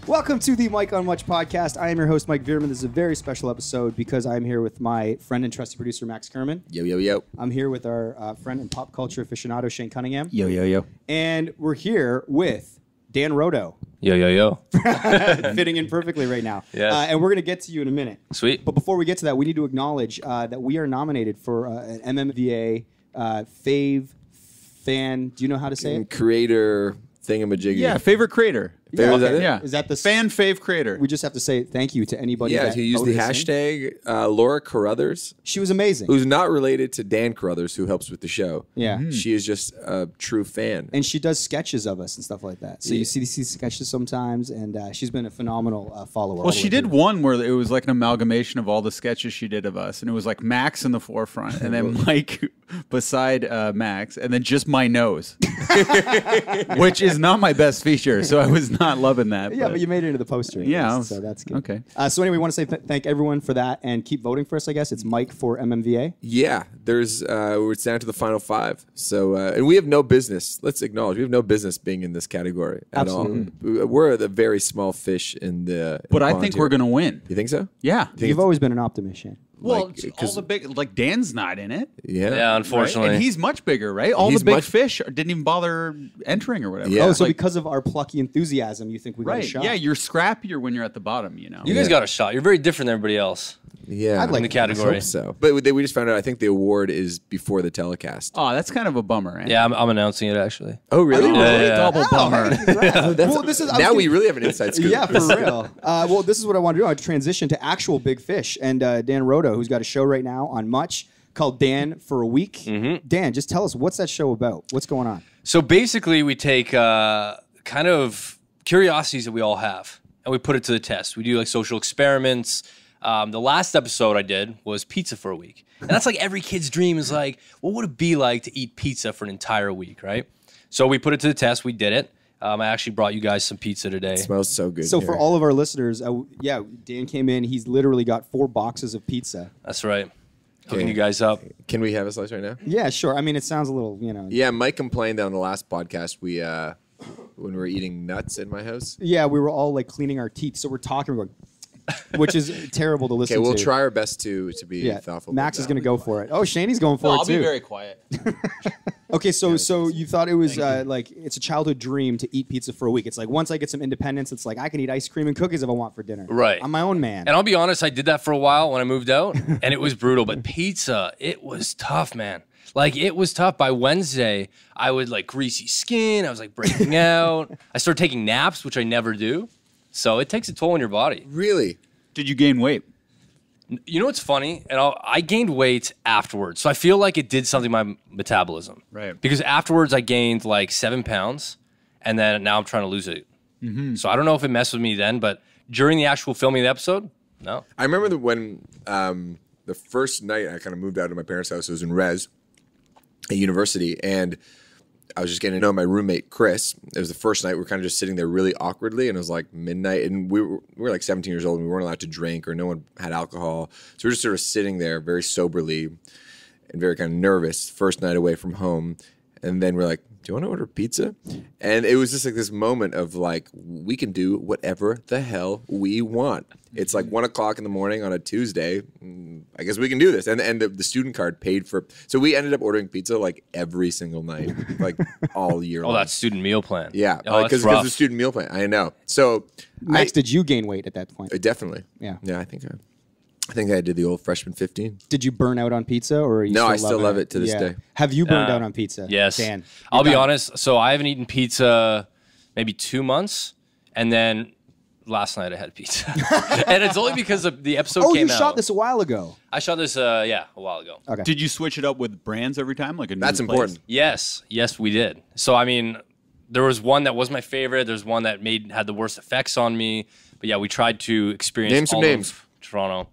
Welcome to the Mike on Much podcast. I am your host, Mike Veerman. This is a very special episode because I'm here with my friend and trusty producer, Max Kerman. Yo, yo, yo. I'm here with our friend and pop culture aficionado, Shane Cunningham. Yo, yo, yo. And we're here with Dan Rodo. Yo, yo, yo. Fitting in perfectly right now. Yes. And we're going to get to you in a minute. Sweet. But before we get to that, we need to acknowledge that we are nominated for an MMVA Fave Fan. Do you know how to say it? Creator thingamajiggy. Yeah, favorite creator. Yeah, Is that it? Yeah. Is that the Fan Fave Creator? We just have to say thank you to anybody. Yeah, that who used the voted us in. hashtag Laura Carruthers, She was amazing. who's not related to Dan Carruthers, who helps with the show. Yeah. She is just a true fan. And she does sketches of us and stuff like that. So you see these sketches sometimes, and she's been a phenomenal follower. Well, she did one where it was like an amalgamation of all the sketches she did of us, and it was like Max in the forefront, and then Mike beside Max, and then just my nose, which is not my best feature, so I was not loving that. Yeah, but you made it into the poster. Yeah, so that's good. okay. So anyway, we want to say thank everyone for that, and keep voting for us, I guess. It's Mike for MMVA. Yeah, there's we're down to the final 5. So and we have no business. Let's acknowledge we have no business being in this category at all. We're the very small fish in the. But I think we're gonna win. You think so? Yeah. You've always been an optimist, Shane. Well, Like, all 'cause- the big, like Dan's not in it. Yeah. Yeah, Right? unfortunately. And he's much bigger, right? All He's the big much- fish didn't even bother entering or whatever. Yeah. Oh, so Like, because of our plucky enthusiasm, you think we got a right? shot? Yeah, you're scrappier when you're at the bottom. You know. You guys got a shot. You're very different than everybody else. Yeah. I'd like in the to category. Hope so. But we just found out. I think the award is before the telecast. Oh, that's kind of a bummer. Eh? Yeah, I'm announcing it actually. Oh, really? Yeah. Double bummer. Well, this is Now we really have an inside scoop. Yeah, for real. Well, this is what I want to do. I want to transition to actual big fish. And Dan Rodo, who's got a show right now on Much called Dan for a Week. Mm-hmm. Dan, just tell us, what's that show about? What's going on? So basically, we take kind of curiosities that we all have, and we put it to the test. We do like social experiments. The last episode I did was pizza for a week. And that's like every kid's dream is like, what would it be like to eat pizza for an entire week, right? So we put it to the test. We did it. I actually brought you guys some pizza today. It smells so good. So here. for all of our listeners, yeah, Dan came in. He's literally got 4 boxes of pizza. That's right. Hooking you guys up. Can we have a slice right now? Yeah, sure. I mean, it sounds a little, you know. Yeah, Mike complained on the last podcast when we were eating nuts in my house. Yeah, we were all like cleaning our teeth. So we're talking, we're going, which is terrible to listen Okay, to. we'll try our best to be Yeah, thoughtful. Max is going to go for it. Oh, Shaney's going for it I'll too. be very quiet. Okay, so you thought it was like it's a childhood dream to eat pizza for a week. It's like once I get some independence, it's like I can eat ice cream and cookies if I want for dinner. Right. I'm my own man. And I'll be honest, I did that for a while when I moved out, and it was brutal. But pizza, it was tough, man. Like, it was tough. By Wednesday, I would, like, greasy skin. I was, like, breaking out. I started taking naps, which I never do. So it takes a toll on your body. Really? Did you gain weight? You know what's funny? And I gained weight afterwards. So I feel like it did something to my metabolism. Right. Because afterwards, I gained, like, 7 pounds, and then now I'm trying to lose it. So I don't know if it messed with me then, but during the actual filming of the episode, no. I remember when the first night I kind of moved out of my parents' house. It was in Res at university, and I was just getting to know my roommate, Chris. It was the first night we were kind of just sitting there really awkwardly, and it was like midnight, and we were like 17 years old, and we weren't allowed to drink, or no one had alcohol. So we were just sort of sitting there very soberly and very kind of nervous, first night away from home. And then we're like, do you want to order pizza? And it was just like this moment of like, we can do whatever the hell we want. It's like 1 o'clock in the morning on a Tuesday. I guess we can do this. And the student card paid for. So we ended up ordering pizza like every single night, like all year long. Oh, that student meal plan. Yeah, Oh, because that's rough. the student meal plan. I know. So Max, did you gain weight at that point? definitely. Yeah. Yeah, I think I did the old freshman 15. Did you burn out on pizza, or are you No, still I still loving love it to this day. Have you burned out on pizza? Yes. Dan. I'll be You're done. honest. So I haven't eaten pizza maybe 2 months, and then last night I had pizza. And it's only because of the episode Oh, came you out. shot this a while ago. I shot this, a while ago. Okay. Did you switch it up with brands every time? Like a new That's place? important. Yes, we did. So I mean, there was one that was my favorite. There's one that had the worst effects on me. But yeah, we tried to experience Name some all names. of Toronto.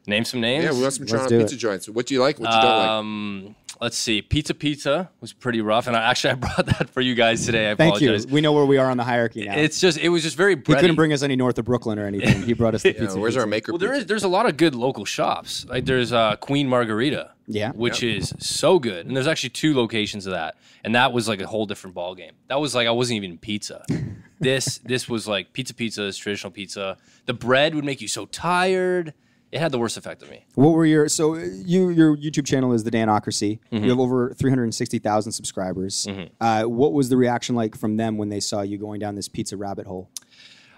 Name some names. Yeah, we want some Let's Toronto do pizza it. joints. What do you like? What you don't like? Let's see. Pizza was pretty rough, and I brought that for you guys today. I Thank you. apologize. We know where we are on the hierarchy now. It was just very He bready. couldn't bring us any north of Brooklyn or anything. He brought us the Yeah, pizza. where's our maker? Well, pizza? there's a lot of good local shops. Like there's Queen Margarita, Yeah. which is so good, and there's actually 2 locations of that, and that was like a whole different ball game. That was like I wasn't even pizza. This was like pizza is traditional pizza. The bread would make you so tired. It had the worst effect on me. What were your your YouTube channel is the Danocracy. You have over 360,000 subscribers. What was the reaction like from them when they saw you going down this pizza rabbit hole?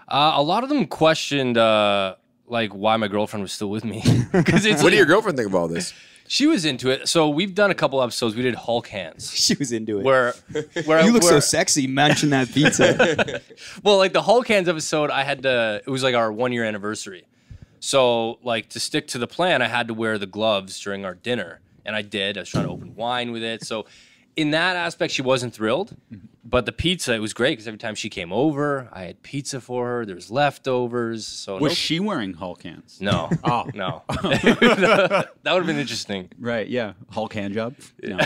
A lot of them questioned like why my girlfriend was still with me. What did your girlfriend think of all this? She was into it. So we've done a couple episodes. We did Hulk hands. She was into it. Where you look so sexy. Mention that pizza. Well, like the Hulk hands episode, it was like our 1-year anniversary. So like to stick to the plan, I had to wear the gloves during our dinner, and I did. I was trying to open wine with it. So in that aspect, she wasn't thrilled. But the pizza, it was great because every time she came over, I had pizza for her. There was leftovers. So was she wearing Hulk hands? No. Oh no. That would have been interesting. Right? Yeah. Hulk hand job. No.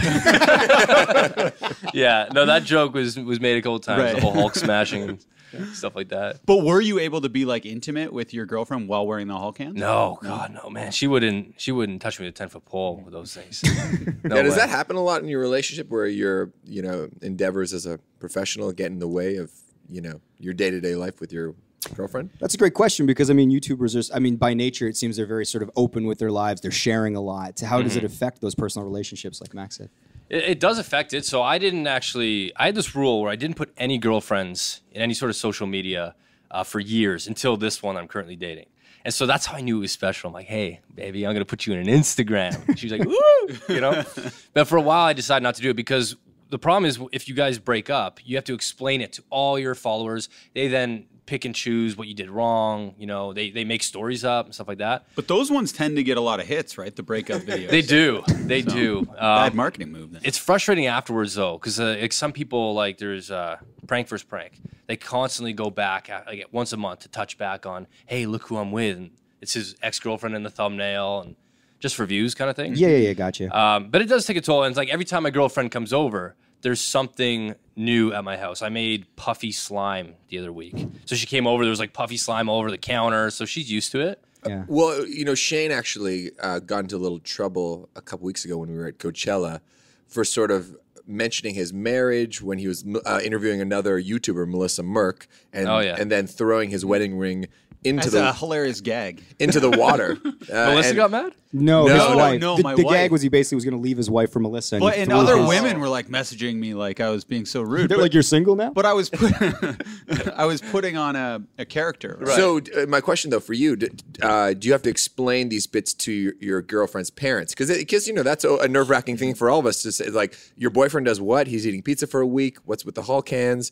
Yeah. No, that joke was made a couple times. Right. The whole Hulk smashing. Stuff like that. But were you able to be like intimate with your girlfriend while wearing the Hulk hands? No, God, no, man. She wouldn't touch me with a 10-foot pole with those things. No Yeah, does way. that happen a lot in your relationship where your endeavors as a professional get in the way of your day-to-day life with your girlfriend? That's a great question because, I mean, YouTubers are, by nature, it seems they're very sort of open with their lives. They're sharing a lot. How does it affect those personal relationships, like Max said? It does affect it. So I had this rule where I didn't put any girlfriends in any sort of social media for years until this one I'm currently dating. And so that's how I knew it was special. I'm like, hey, baby, I'm going to put you in an Instagram. She was like, woo, But for a while, I decided not to do it because the problem is if you guys break up, you have to explain it to all your followers. They then pick and choose what you did wrong. They make stories up and stuff like that. But those ones tend to get a lot of hits, right? The breakup videos. They do. They do. Bad marketing move then. It's frustrating afterwards, though, because some people, like, there's prank versus prank. They constantly go back like once a month to touch back on, hey, look who I'm with. And it's his ex-girlfriend in the thumbnail and just for views kind of thing. Yeah, gotcha. But it does take a toll. And it's like every time my girlfriend comes over, there's something new at my house. I made puffy slime the other week. So she came over, there was like puffy slime all over the counter. So she's used to it. Yeah. Well, Shane actually got into a little trouble a couple weeks ago when we were at Coachella for sort of mentioning his marriage when he was interviewing another YouTuber, Melissa Merck, and then throwing his wedding ring into That's a hilarious gag. into the water. Melissa got mad? No, his wife. no, the my the wife. gag was he basically was going to leave his wife for Melissa. But he and threw other his- women were like messaging me like I was being so rude. They're But, like, you're single now? but I was I was putting on a character. Right? So my question though for you, do you have to explain these bits to your girlfriend's parents? Because that's a nerve-wracking thing for all of us to say. Like, your boyfriend does what? He's eating pizza for a week. What's with the Hulk hands?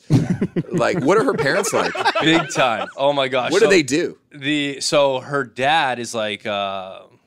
Like, what are her parents like? Big time. Oh my gosh. What do they do? So her dad is like,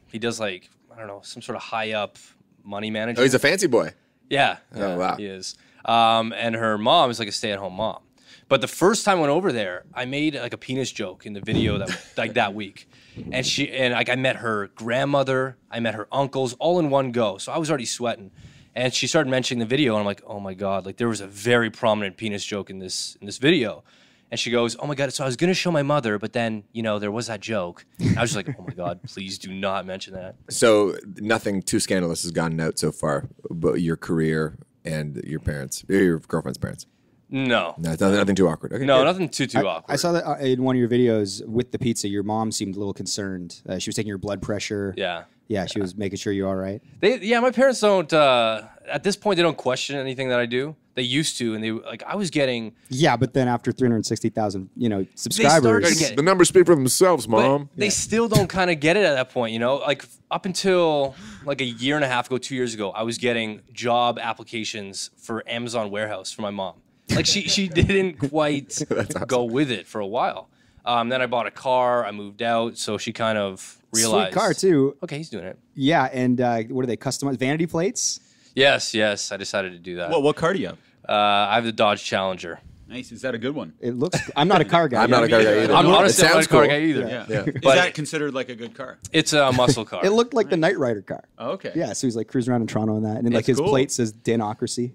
he does like, I don't know, some sort of high up money manager. Oh, he's a fancy boy. Yeah. Oh, wow. He is. And her mom is like a stay-at-home mom. But the first time I went over there, I made like a penis joke in the video that week. And I met her grandmother, I met her uncles all in one go. So I was already sweating. And she started mentioning the video, and I'm like, oh my God, like there was a very prominent penis joke in this video. And she goes, oh my God, so I was going to show my mother, but then, there was that joke. And I was just like, oh my God, please do not mention that. So nothing too scandalous has gotten out so far about your career and your girlfriend's parents. No. No, it's nothing too awkward. Okay, No, good. nothing too awkward. I saw that in one of your videos with the pizza. Your mom seemed a little concerned. She was taking your blood pressure. Yeah. Yeah, she was making sure you're all right. My parents don't, at this point, they don't question anything that I do. They used to, and I was getting... Yeah, but then after 360,000, started subscribers. to get- The numbers speak for themselves, Mom. They still don't kind of get it at that point, Like up until like a year and a half ago, 2 years ago, I was getting job applications for Amazon warehouse for my mom. Like she didn't quite go with it for a while. Then I bought a car. I moved out, so she kind of realized. Sweet car too. Okay, he's doing it. Yeah, and what do they customize? Vanity plates? Yes. I decided to do that. What car do you have? I have the Dodge Challenger. Nice. Is that a good one? It looks. I'm not a car guy. I'm not a car guy either. I'm honestly not a sounds car cool. guy either. Yeah. Is But that considered like a good car? It's a muscle car. It looked like the Knight Rider car. Oh, okay. Yeah, so he's like cruising around in Toronto in that, and then like That's his cool. plate says Danocracy.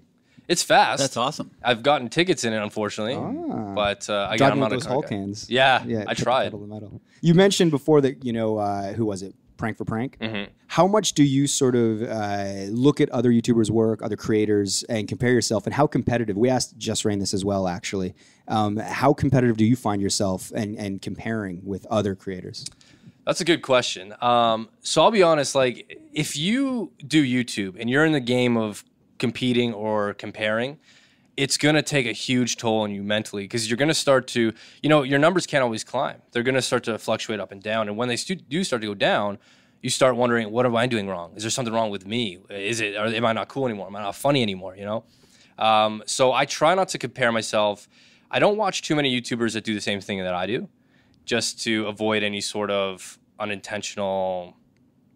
It's fast. That's awesome. I've gotten tickets in it, unfortunately. But again, Driving I'm not with those a car Hulk guy. hands. Yeah, Yeah, I tip tried. pedal to metal. You mentioned before that who was it? prank for prank. How much do you sort of look at other YouTubers' work, other creators, and compare yourself? And how competitive? We asked Just Rain this as well, actually. How competitive do you find yourself and comparing with other creators? That's a good question. So I'll be honest, like if you do YouTube and you're in the game of competing or comparing, it's going to take a huge toll on you mentally because you're going to start to, your numbers can't always climb. They're going to start to fluctuate up and down. And when they do start to go down, you start wondering, what am I doing wrong? Is there something wrong with me? Am I not cool anymore? Am I not funny anymore? So I try not to compare myself. I don't watch too many YouTubers that do the same thing that I do, just to avoid any sort of unintentional,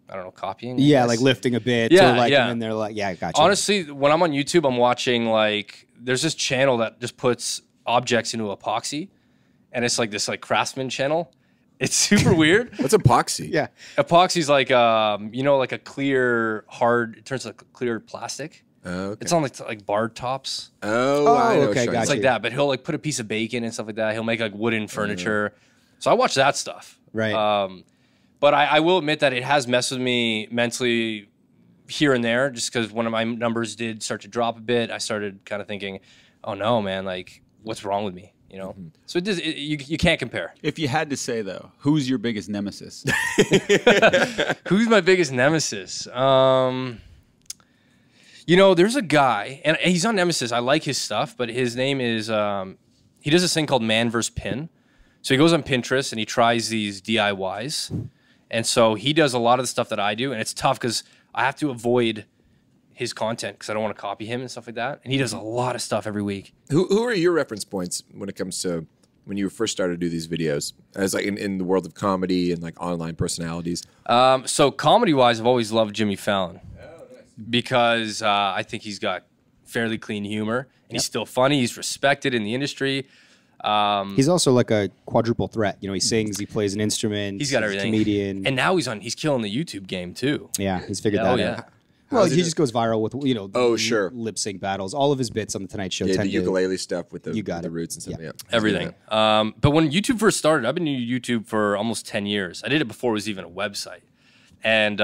I don't know, copying. Yeah, like lifting a bit. Yeah, or like, yeah. And then they're like, yeah, gotcha. Honestly, when I'm on YouTube, I'm watching there's this channel that just puts objects into epoxy, and it's like this craftsman channel. It's super weird. What's epoxy? Yeah. Epoxy's like like a clear hard. It turns like clear plastic. Oh, okay. It's on like bar tops. Oh, I know okay, gotcha. It's like that, but he'll like put a piece of bacon and stuff like that. He'll make like wooden furniture. So I watch that stuff. Right. But I will admit that it has messed with me mentally here and there, just because one of my numbers did start to drop a bit. I started kind of thinking, oh no, man, like what's wrong with me? So you can't compare. If you had to say though, who's your biggest nemesis? Who's my biggest nemesis? There's a guy, and he's on Nemesis. I like his stuff, but his name is, he does this thing called Man vs. Pin. So he goes on Pinterest and he tries these DIYs. And so he does a lot of the stuff that I do, and it's tough because I have to avoid his content because I don't want to copy him and stuff like that. And he does a lot of stuff every week. Who are your reference points when it comes to when you first started to do these videos, as like in the world of comedy and like online personalities? So comedy-wise, I've always loved Jimmy Fallon. Because I think he's got fairly clean humor, and he's still funny. He's respected in the industry. He's also like a quadruple threat. He sings, he plays an instrument. He's got everything. Comedian. And now he's killing the YouTube game too. Yeah, he's figured that out. Well, he just goes viral with sure, lip sync battles. All of his bits on the Tonight Show. Yeah, the ukulele stuff with the roots and stuff. Yeah. Everything. But when YouTube first started, I've been doing YouTube for almost 10 years. I did it before it was even a website. And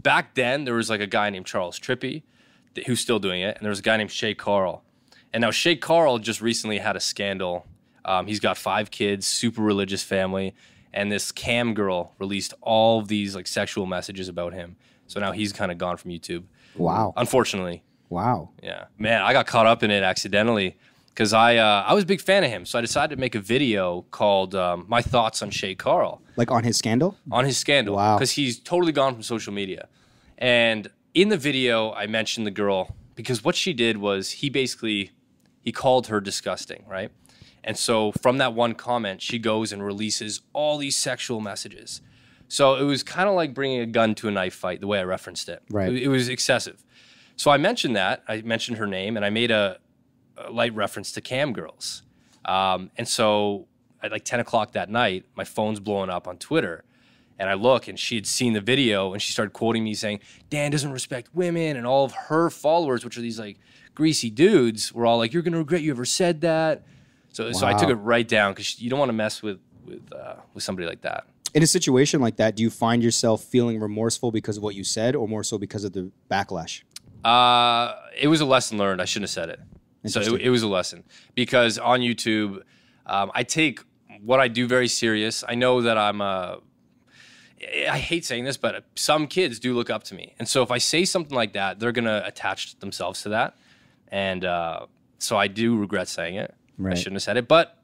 back then, there was like a guy named Charles Trippy who's still doing it, and there was a guy named Shay Carl. And now Shay Carl just recently had a scandal. He's got 5 kids, super religious family, and this cam girl released all of these like sexual messages about him. So now he's kind of gone from YouTube. Wow. Unfortunately. Wow. Yeah. Man, I got caught up in it accidentally because I was a big fan of him. So I decided to make a video called My Thoughts on Shay Carl. Like on his scandal? On his scandal. Wow. Because he's totally gone from social media. And in the video, I mentioned the girl because what she did was he called her disgusting, right? And so from that one comment, she goes and releases all these sexual messages. So it was kind of like bringing a gun to a knife fight, the way I referenced it. Right. It was excessive. So I mentioned that. I mentioned her name, and I made a light reference to cam girls. And so at like 10 o'clock that night, my phone's blowing up on Twitter. And I look, and she had seen the video, and she started quoting me saying, Dan doesn't respect women, and all of her followers, which are these like greasy dudes, were all like, you're going to regret you ever said that. So I took it right down because you don't want to mess with somebody like that. In a situation like that, do you find yourself feeling remorseful because of what you said, or more so because of the backlash? It was a lesson learned. I shouldn't have said it. So it was a lesson because on YouTube, I take what I do very serious. I know that I hate saying this, but some kids do look up to me. And so if I say something like that, they're going to attach themselves to that. And so I do regret saying it. Right. I shouldn't have said it. But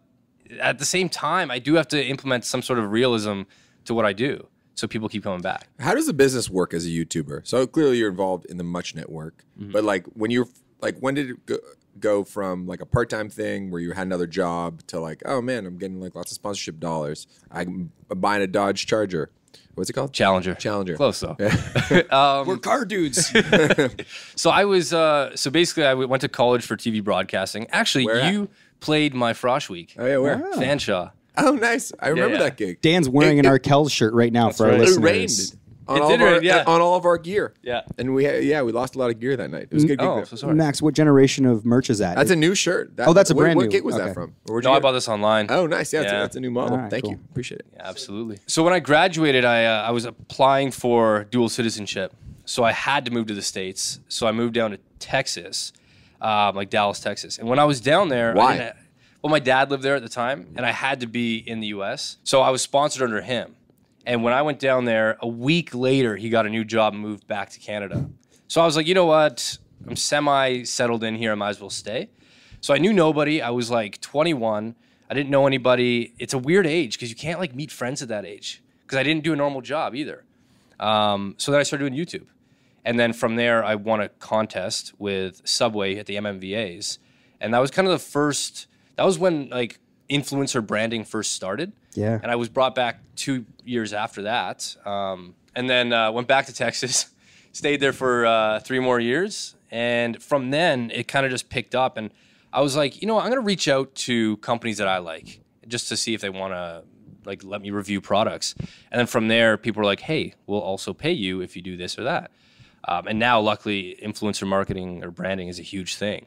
at the same time, I do have to implement some sort of realism to what I do so people keep coming back. How does the business work as a YouTuber? So clearly you're involved in the Much Network. But like when did it go from like a part-time thing where you had another job to like, oh man, I'm getting like lots of sponsorship dollars. I'm buying a Dodge Charger. What's it called? Challenger. Close though. We're car dudes. So I was, so basically I went to college for TV broadcasting. Actually, you played my Frosh Week. Oh yeah, where? Fanshawe. Oh nice. I remember that gig. Dan's wearing an Arkell shirt right now for our listeners. It rained. on It all did of our rain, yeah. on all of our gear. Yeah. And we lost a lot of gear that night. It was a good gig. Oh, though. so sorry. Max, what generation of merch is that? That's a new shirt. that's a brand what new. gig was Okay. that from? Or where'd No, you I get bought it? this online. Oh, nice. Yeah, Yeah. that's a new model. All right, Thank cool. you. Appreciate it. Yeah, absolutely. So when I graduated, I was applying for dual citizenship. So I had to move to the States. So I moved down to Texas, like Dallas, Texas. And when I was down there, Why? Well, my dad lived there at the time, and I had to be in the U.S. So I was sponsored under him. And when I went down there, a week later, he got a new job and moved back to Canada. So I was like, you know what? I'm semi-settled in here. I might as well stay. So I knew nobody. I was like 21. I didn't know anybody. It's a weird age because you can't like meet friends at that age because I didn't do a normal job either. So then I started doing YouTube. And then from there, I won a contest with Subway at the MMVAs. And that was kind of the first... That was when like influencer branding first started. Yeah. And I was brought back 2 years after that. And then went back to Texas, stayed there for 3 more years. And from then it kind of just picked up. And I was like, you know what? I'm going to reach out to companies that I like just to see if they want to like let me review products. And then from there, people were like, hey, we'll also pay you if you do this or that. And now luckily influencer marketing or branding is a huge thing.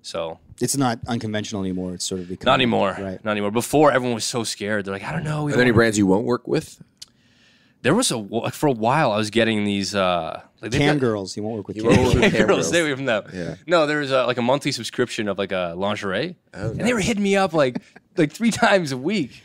So It's not unconventional anymore. It's sort of become... not anymore. Right. Not anymore. Before, everyone was so scared. They're like, I don't know. Are there any brands you won't work with? There was for a while I was getting these Cam girls. You won't work with You cam won't work girls. with cam girls. girls. Stay away from them. Yeah. No, there was like a monthly subscription of like a lingerie, Oh, and they were hitting me up like 3 times a week,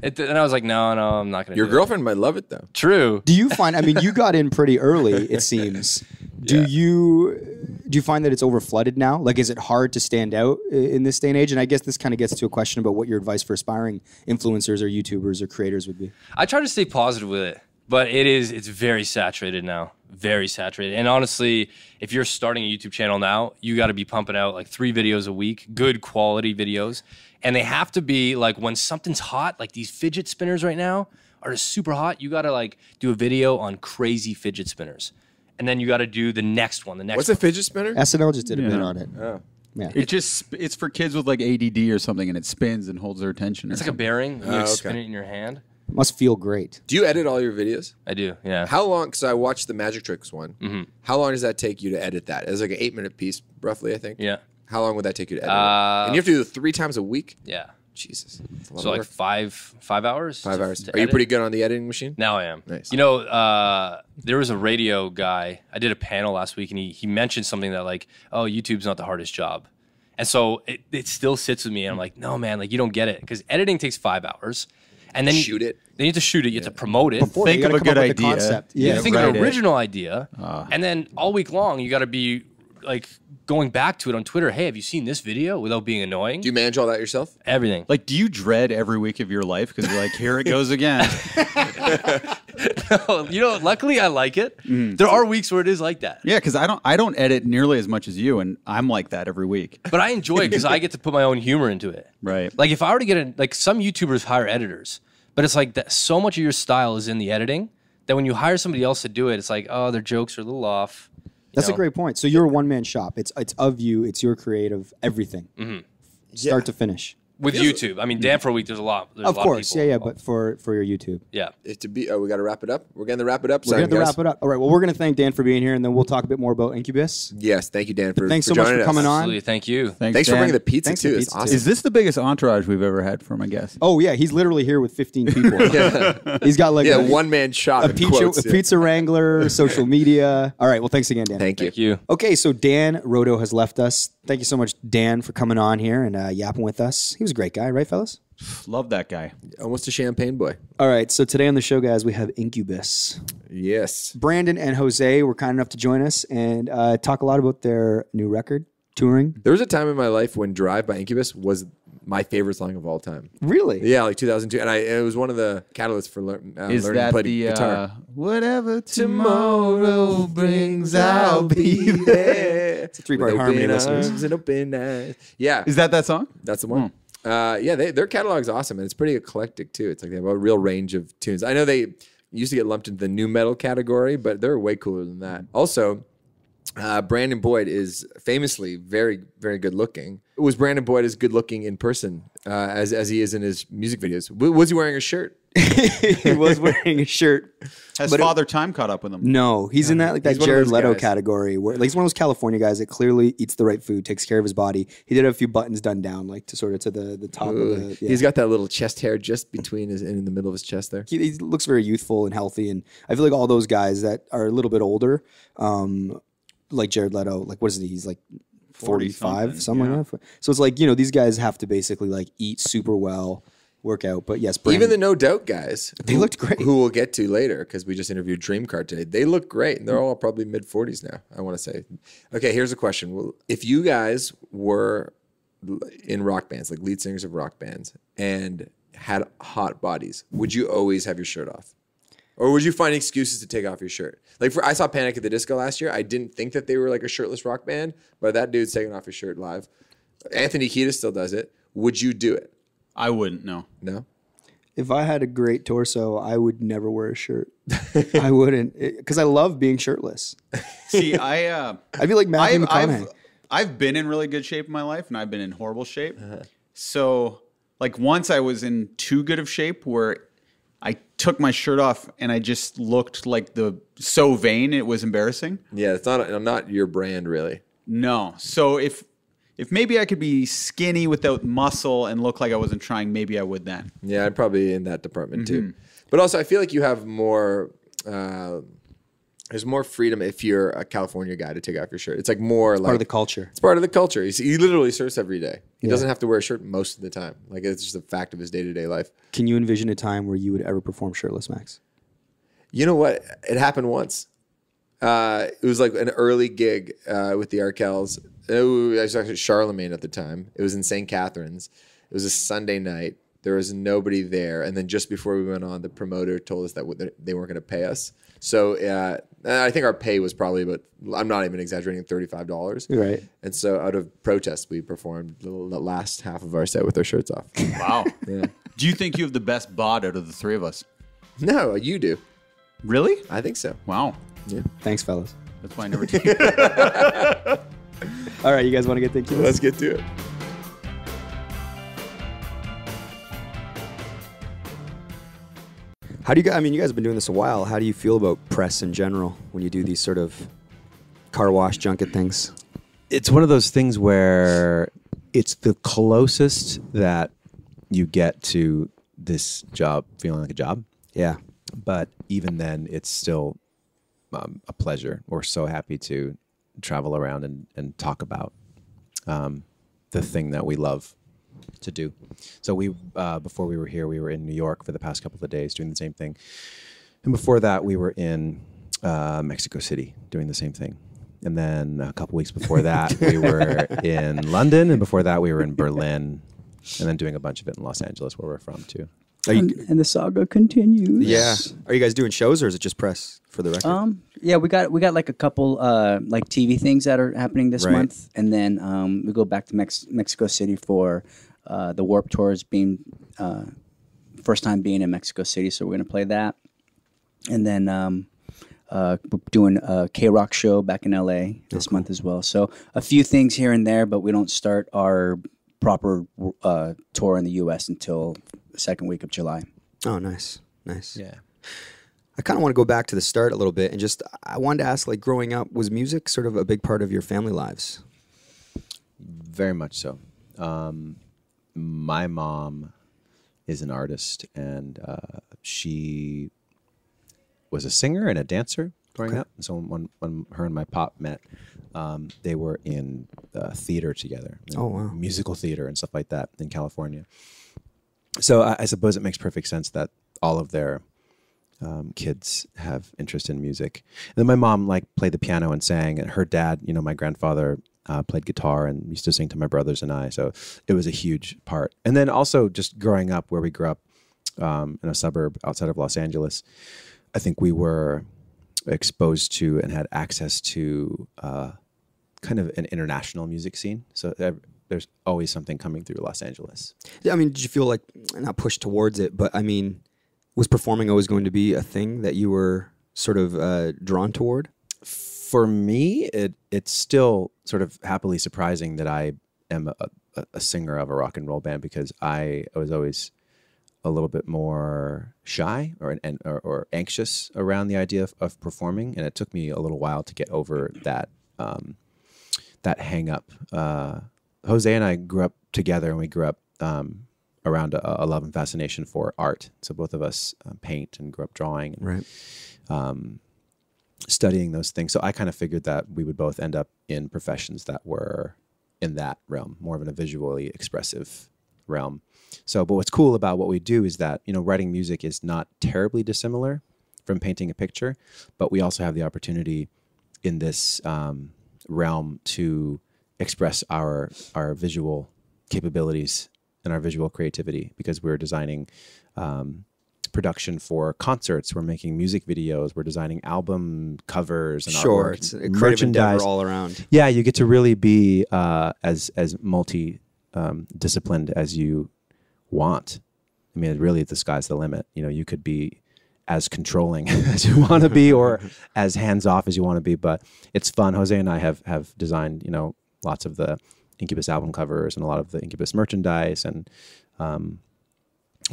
and I was like, no, I'm not gonna. Your do it. girlfriend might love it though. True. Do you find... I mean, you got in pretty early, it seems. Do you find that it's overflooded now? Like, is it hard to stand out in this day and age? And I guess this kind of gets to a question about what your advice for aspiring influencers or YouTubers or creators would be. I try to stay positive with it, but it's very saturated now. Very saturated. And honestly, if you're starting a YouTube channel now, you got to be pumping out like 3 videos a week, good quality videos. And they have to be like when something's hot, like these fidget spinners right now are just super hot. You got to like do a video on crazy fidget spinners. And then you got to do the next one. What's a fidget spinner? SNL just did a bit on it. Oh. Yeah. It's for kids with like ADD or something, and it spins and holds their attention. It's like a bearing. You okay. spin it in your hand. Must feel great. Do you edit all your videos? I do, yeah. How long? Because I watched the Magic Tricks one. Mm-hmm. How long does that take you to edit that? It's like an 8-minute piece, roughly, I think. Yeah, How long would that take you to edit? it? And you have to do it 3 times a week. yeah. Jesus, that's a lot So of like work. 5 hours. 5 hours. to Are you edit. pretty good on the editing machine? Now I am. Nice. You know, there was a radio guy. I did a panel last week, and he mentioned something that like, oh, YouTube's not the hardest job. And so it still sits with me, and I'm like, no, man, like you don't get it because editing takes 5 hours, and then Shoot it. Then you have to shoot it. You have to promote it. Before, Think you gotta of a come good up with the idea. concept. You Yeah. have to think of write an it. original idea, and then all week long you got to be like going back to it on Twitter. Hey, have you seen this video? Without being annoying. Do you manage all that yourself? Everything. Like, do you dread every week of your life because you're like, here it goes again? You know, luckily I like it. There are weeks where it is like that. Yeah, because I don't edit nearly as much as you, and I'm like that every week. But I enjoy it because I get to put my own humor into it. Right. Like if I were to get like some YouTubers hire editors, but it's like that so much of your style is in the editing that when you hire somebody else to do it, it's like, oh, their jokes are a little off. That's know? a great point. So you're a one-man shop. It's of you. It's your creative everything, start to finish. With YouTube. I mean, Dan for a week, there's a lot. There's Of a lot course, people yeah. involved. But for your YouTube, Yeah. If to be, we got to wrap it up. We're going to wrap it up. we're going to wrap it up. All right. Well, we're going to thank Dan for being here, and then we'll talk a bit more about Incubus. Yes, thank you, Dan, for Thanks so for much joining for coming us. on. Absolutely. Thank you. Thanks for Dan. bringing the pizza Thanks for too. the It's pizza, awesome. too. Is this the biggest entourage we've ever had for my guest? Oh yeah, he's literally here with 15 people. He's got like Yeah, a one-man shop. a in pizza, quotes, a yeah. pizza wrangler, social media. All right. Well, thanks again, Dan. Thank you. Thank you. Okay, so Dan Rodo has left us. Thank you so much, Dan, for coming on here and yapping with us. He was a great guy, right, fellas? Love that guy. Almost a champagne boy. All right, so today on the show, guys, we have Incubus. Yes. Brandon and Jose were kind enough to join us and talk a lot about their new record, touring. There was a time in my life when Drive by Incubus was my favorite song of all time. Really? Yeah, like 2002. And it was one of the catalysts for learning Is to that play the guitar. whatever tomorrow brings, I'll be there? It's a three-part harmony, listeners. And open eyes. Yeah, Is that song? that's the one. Yeah, their catalog's awesome, and it's pretty eclectic, too. It's like they have a real range of tunes. I know they used to get lumped into the new metal category, but they're way cooler than that. Also, Brandon Boyd is famously very, very good looking. Was Brandon Boyd as good looking in person as he is in his music videos? Was he wearing a shirt? He was wearing a shirt. Has But Father Time caught up with him? No, he's in that He's one of Jared those Leto guys. category where like he's one of those California guys that clearly eats the right food, takes care of his body. He did have a few buttons done down, like to sort of to the top of the. Yeah. He's got that little chest hair just between his in the middle of his chest there. He looks very youthful and healthy, and I feel like all those guys that are a little bit older, like Jared Leto, like what is he? He's like 45, something like that. So it's like these guys have to basically like eat super well, work out. But yes, Even the No Doubt guys, They looked great. Who we'll get to later because we just interviewed Dreamcard today. They look great, and they're all probably mid-40s now. I want to say. Okay, here's a question: well, if you guys were in rock bands, like lead singers of rock bands, and had hot bodies, would you always have your shirt off? Or would you find excuses to take off your shirt? Like I saw Panic at the Disco last year. I didn't think that they were like a shirtless rock band, but that dude's taking off his shirt live. Anthony Kiedis still does it. Would you do it? I wouldn't. No. No? If I had a great torso, I would never wear a shirt. I wouldn't, because I love being shirtless. See, I'd be like Matthew McConaughey. I've been in really good shape in my life, and I've been in horrible shape. So, like once I was in too good of shape where I took my shirt off and I just looked like so vain it was embarrassing. Yeah, it's not your brand really. No. So if maybe I could be skinny without muscle and look like I wasn't trying, maybe I would then. Yeah, I'd probably in that department too. But also, I feel like you have more. There's more freedom if you're a California guy to take off your shirt. It's like more like Part of the culture. It's part of the culture. He literally surfs every day. He doesn't have to wear a shirt most of the time. Like it's just a fact of his day-to-day life. Can you envision a time where you would ever perform shirtless, Max? You know what? It happened once. It was like an early gig with the Arkells. I was actually Charlemagne at the time. It was in St. Catharines. It was a Sunday night. There was nobody there. And then just before we went on, the promoter told us that they weren't going to pay us. So I think our pay was probably about, I'm not even exaggerating, $35. Right. And so out of protest, we performed the last half of our set with our shirts off. Wow. Yeah. Do you think you have the best bod out of the three of us? No, you do. Really? I think so. Wow. Yeah. Thanks, fellas. That's why I never take it. All right, you guys want to get the Incubus? Let's get to it. How do you guys, you guys have been doing this a while. How do you feel about press in general when you do these sort of car wash junket things? It's one of those things where it's the closest that you get to this job feeling like a job. Yeah. But even then, it's still a pleasure. We're so happy to travel around and talk about the thing that we love to do. So we before we were here, we were in New York for the past couple of days doing the same thing. And before that, we were in Mexico City doing the same thing. And then a couple weeks before that, we were in London. And before that, we were in Berlin. And then doing a bunch of it in Los Angeles, where we're from, too. And the saga continues. Yeah. Are you guys doing shows or is it just press for the record? Yeah, we got like a couple like TV things that are happening this Right. month, and then we go back to Mexico City for the Warped Tours being first time being in Mexico City, so we're gonna play that, and then we're doing a K-Rock show back in LA this month as well. So a few things here and there, but we don't start our proper tour in the U.S. until the second week of July. Oh, nice. Nice. Yeah. I kind of want to go back to the start a little bit and just, I wanted to ask, like, growing up, was music sort of a big part of your family lives? Very much so. My mom is an artist, and she was a singer and a dancer growing up. So when her and my pop met, they were in theater together. Oh, wow. Musical theater and stuff like that in California. So I suppose it makes perfect sense that all of their kids have interest in music. And then my mom played the piano and sang, and her dad, my grandfather, played guitar and used to sing to my brothers and I. So it was a huge part. And then also just growing up where we grew up in a suburb outside of Los Angeles, I think we were exposed to and had access to kind of an international music scene. So there's always something coming through Los Angeles. Yeah, did you feel like, not pushed towards it, but was performing always going to be a thing that you were sort of drawn toward? For me, it's still sort of happily surprising that I am a singer of a rock and roll band, because I was always a little bit more shy or anxious around the idea of performing, and it took me a little while to get over that hang up. Jose and I grew up together, and we grew up around a love and fascination for art. So both of us paint and grew up drawing and studying those things. So I kind of figured that we would both end up in professions that were in that realm, more of a visually expressive realm. So, but what's cool about what we do is that, writing music is not terribly dissimilar from painting a picture, but we also have the opportunity in this realm to express our visual capabilities and our visual creativity, because we're designing production for concerts, we're making music videos, we're designing album covers and artwork, it's a creative endeavor all around. Yeah, you get to really be as multi disciplined as you want. I mean, really, the sky's the limit. You could be as controlling as you want to be, or as hands off as you want to be. But it's fun. Jose and I have designed lots of the Incubus album covers and a lot of the Incubus merchandise, and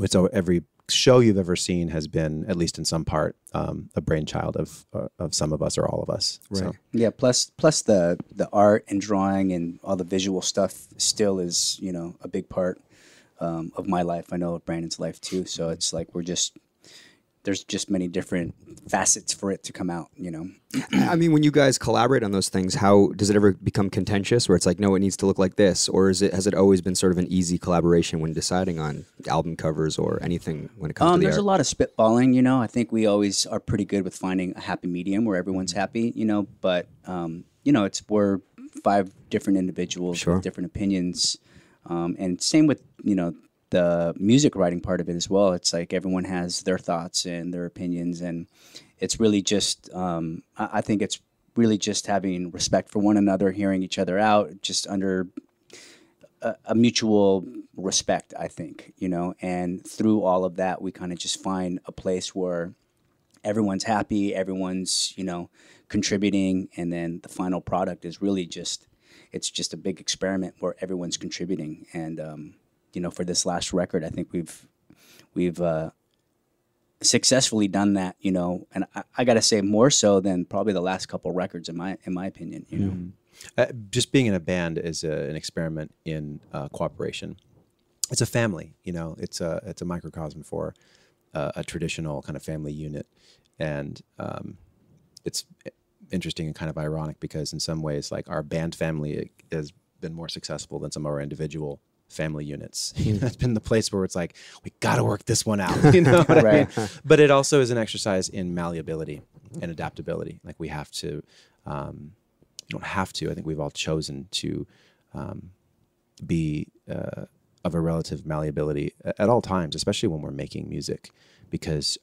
so every show you've ever seen has been, at least in some part, a brainchild of some of us or all of us. Right. So. Yeah. Plus the art and drawing and all the visual stuff still is a big part of my life. I know of Brandon's life too. So it's like there's just many different facets for it to come out. I mean, when you guys collaborate on those things, how does it ever become contentious where it's like, no, it needs to look like this? Or has it always been sort of an easy collaboration when deciding on album covers or anything when it comes to the there's art? a lot of spitballing, I think we always are pretty good with finding a happy medium where everyone's happy, but, we're 5 different individuals with different opinions. And same with, the music writing part of it as well. It's like everyone has their thoughts and their opinions, and it's really just I think it's really just having respect for one another, hearing each other out, just under a mutual respect, I think, and through all of that we kind of just find a place where everyone's happy, everyone's contributing, and then the final product is really just a big experiment where everyone's contributing. And for this last record, I think we've successfully done that, and I got to say more so than probably the last couple records in my opinion, Just being in a band is an experiment in cooperation. It's a family, it's a microcosm for a traditional kind of family unit. And it's interesting and kind of ironic because in some ways, like, our band family has been more successful than some of our individual family units. That's been the place where it's like, we got to work this one out, what I mean? But it also is an exercise in malleability and adaptability. Like, we have to, you don't have to, I think we've all chosen to be of a relative malleability at all times, especially when we're making music, because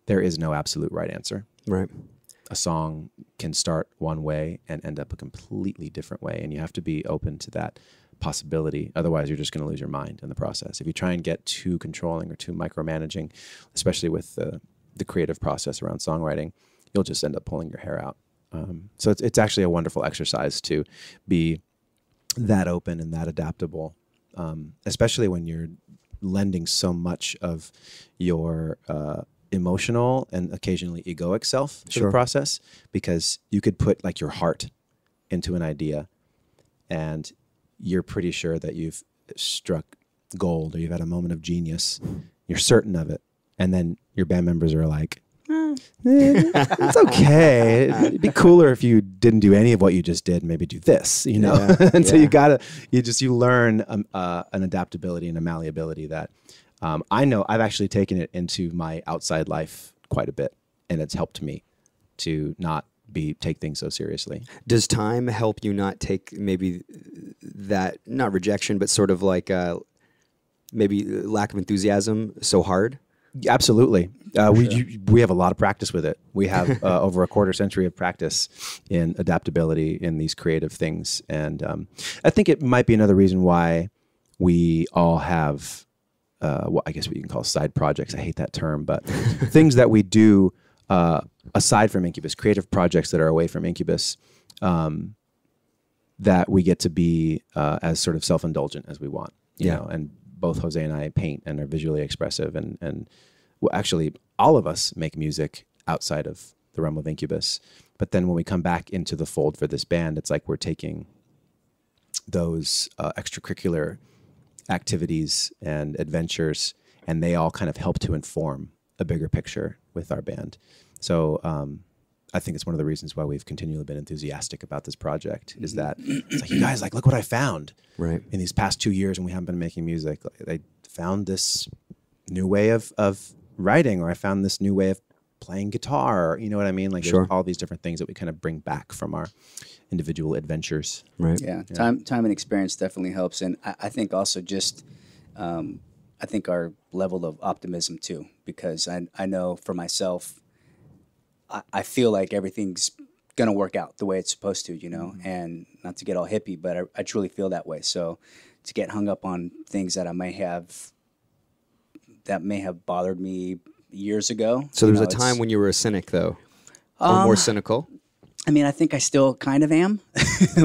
there is no absolute right answer. Right. A song can start one way and end up a completely different way, and you have to be open to that possibility. Otherwise, you're just going to lose your mind in the process. If you try and get too controlling or too micromanaging, especially with the creative process around songwriting, you'll just end up pulling your hair out. So it's actually a wonderful exercise to be that open and that adaptable, especially when you're lending so much of your emotional and occasionally egoic self to the process, because you could put like your heart into an idea and you're pretty sure that you've struck gold or you've had a moment of genius. You're certain of it. And then your band members are like, it's okay. It'd be cooler if you didn't do any of what you just did and maybe do this, And so you learn an adaptability and a malleability that I know I've actually taken it into my outside life quite a bit, and it's helped me to not take things so seriously. Does time help you not take maybe that, not rejection, but sort of like maybe lack of enthusiasm so hard? Absolutely. We have a lot of practice with it. We have over a quarter century of practice in adaptability in these creative things. And I think it might be another reason why we all have, I guess what you can call side projects. I hate that term, but things that we do aside from Incubus, creative projects that are away from Incubus, that we get to be as sort of self-indulgent as we want, you know, and both Jose and I paint and are visually expressive, and well, actually all of us make music outside of the realm of Incubus. But then when we come back into the fold for this band, it's like we're taking those extracurricular activities and adventures, and they all kind of help to inform a bigger picture with our band. So I think it's one of the reasons why we've continually been enthusiastic about this project, is that it's like, you guys, like, look what I found in these past 2 years when we haven't been making music. Like, I found this new way of writing, or I found this new way of playing guitar, or, you know what I mean? Like, there's all these different things that we kind of bring back from our individual adventures. Right. Yeah. Time and experience definitely helps. And I think also just, I think our level of optimism too, because I know for myself, I feel like everything's going to work out the way it's supposed to, you know, and not to get all hippie, but I truly feel that way. So to get hung up on things that may have bothered me years ago. So there was a time when you were a cynic, though, or more cynical. I mean, I think I still kind of am,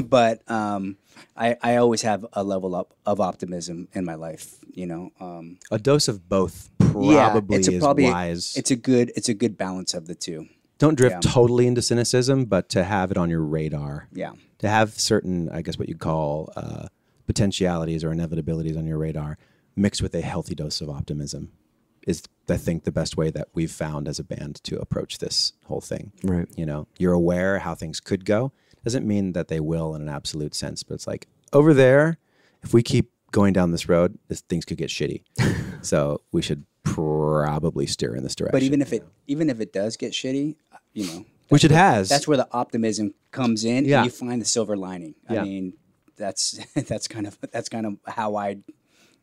but I always have a level of optimism in my life. You know, a dose of both probably is wise. It's a good balance of the two. Don't drift totally into cynicism, but to have it on your radar. Yeah. To have certain, I guess, what you'd call potentialities or inevitabilities on your radar, mixed with a healthy dose of optimism, is, I think, the best way that we've found as a band to approach this whole thing. Right. You know, you're aware how things could go. Doesn't mean that they will in an absolute sense, but it's like, over there, if we keep going down this road, things could get shitty. So we should probably steer in this direction. But even if it does get shitty, you know, which it has. That's where the optimism comes in, Yeah. and you find the silver lining. Yeah. I mean, that's kind of how I,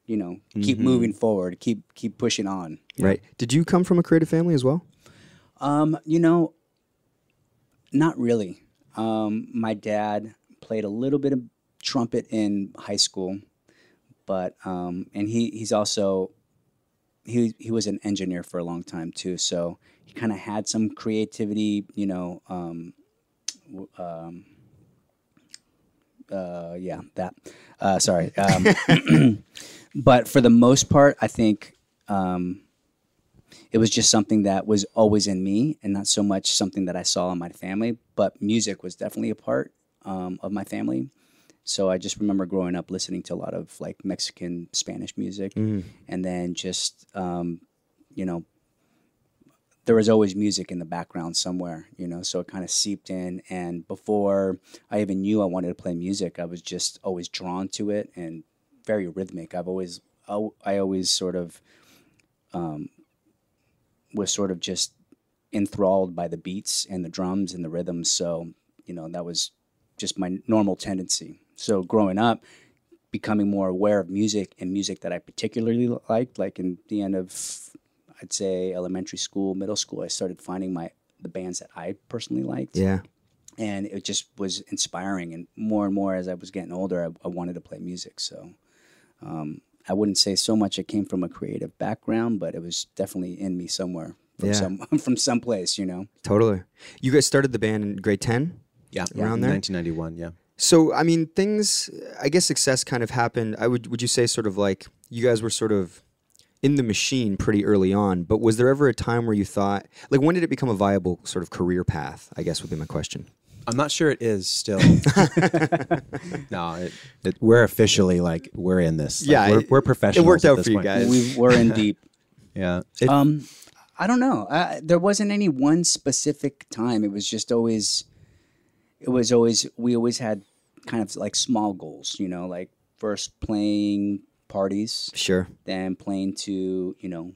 you know, keep moving forward, keep pushing on. Right. Did you come from a creative family as well? You know, not really. My dad played a little bit of trumpet in high school, but and he's also he was an engineer for a long time too, so he kind of had some creativity, you know. Sorry. But for the most part, I think it was just something that was always in me, and not so much something that I saw in my family. But music was definitely a part of my family. So I just remember growing up listening to a lot of like Mexican, Spanish music, and then just you know, there was always music in the background somewhere, you know. So it kind of seeped in, and before I even knew I wanted to play music, I was just always drawn to it and very rhythmic. I always sort of was sort of just enthralled by the beats and the drums and the rhythms. So, you know, that was just my normal tendency. So growing up, becoming more aware of music and music that I particularly liked, like in the end of, I'd say, elementary school, middle school, I started finding the bands that I personally liked. Yeah. And it just was inspiring. And more as I was getting older, I wanted to play music. So I wouldn't say so much it came from a creative background, but it was definitely in me somewhere from some place, you know. Totally. You guys started the band in grade 10? Yeah. Around there? 1991, yeah. So, I mean, I guess success kind of happened. Would you say sort of like you guys were sort of in the machine pretty early on, but was there ever a time where you thought, like, when did it become a viable sort of career path, I guess would be my question. I'm not sure it is still. No, we're officially like, we're in this. Like, we're professionals. It worked out for you point. guys. We're in deep. Yeah. I don't know. There wasn't any one specific time. It was just always, we always had kind of like small goals, you know, like first playing parties. Sure. Then playing to, you know,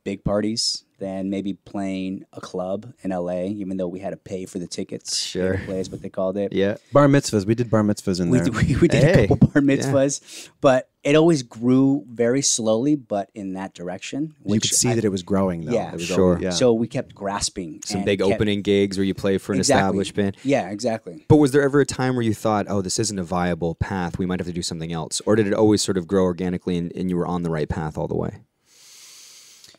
big parties. Then maybe playing a club in LA, even though we had to pay for the tickets. Sure. Play is what they called it. Yeah. Bar mitzvahs. We did bar mitzvahs in there. We did a couple bar mitzvahs, but it always grew very slowly, but in that direction. You could see that it was growing, though. Yeah, it was sure. Yeah. So we kept grasping. Some big opening gigs where you play for an established band. Yeah, exactly. But was there ever a time where you thought, oh, this isn't a viable path, we might have to do something else? Or did it always sort of grow organically and you were on the right path all the way?